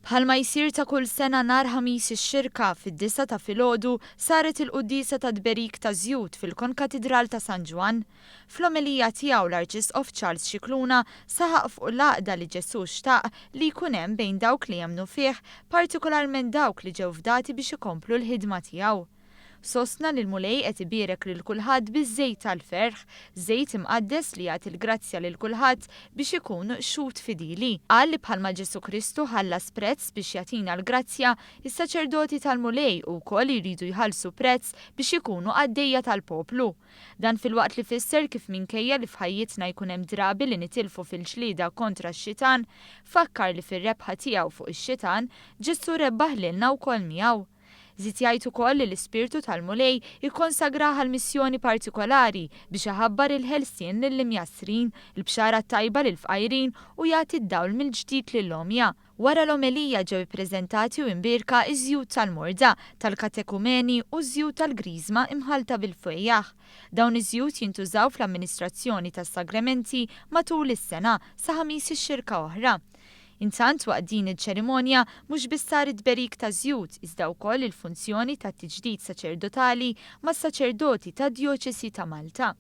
Bħalma jsir ta' kull sena nhar ħamis ix-xirka fid-9 ta' filgħodu saret il-quddiesa ta' tberik ta' żjud fil-Konkatedral ta' San Ġwan. Fl-omelija tiegħu l-Arċisqof Charles Scicluna saħaq fuq l-għaqda li Ġesu xtaq li jkun hemm bejn dawk li jemmnu fih, partikolarment dawk li ġew fdati biex ikomplu l-ħidma tiegħu. Sostna li l-mulej qed ibierek lil kulħadd biż-żejt tal-ferħ, żejt imqaddes li jagħti l-grazzja lil kulħadd biex ikun xhud fidili. Qal li bħalma Ġesu Kristu ħallas prezz biex jagħtina l-grazzja, is-saċerdoti tal-mulej wkoll jridu jħallsu prezz biex ikunu għaddejja tal-poplu. Dan filwaqt li fisser kif minkejja li f'ħajjitna jkun hemm drabi li nitilfu fil-ġlieda kontra x-xitan, fakkar li fir-rebħa tiegħu fuq ix-xitan Ġesu rebbaħ lilna wkoll miegħu. Żied jgħid ukoll li l-ispirtu tal-mulej jikkonsagraha l-missjoni partikolari biex iħabbar il-ħelsien lill-imjassrin, il-bxara tajba lill-fqajrin u jagħti d-dawl mill-ġdid lill-omja. Wara l-omelija ġew ippreżentati u imbierka iż-żjud tal-morda, tal-katekumeni u żjud tal-griżma imħalta bil-fwejjaħ. Dawn iż-żjud jintużaw fl-amministrazzjoni tas-sagramenti matul is-sena sa ħamis ix-xirka oħra. Intant waqt din il-ċerimonja mhux biss sar it-tberik ta' żjud iżda wkoll il-funzjoni tat-tiġdid saċerdotali mas-saċerdoti tad-Djoċesi ta' Malta.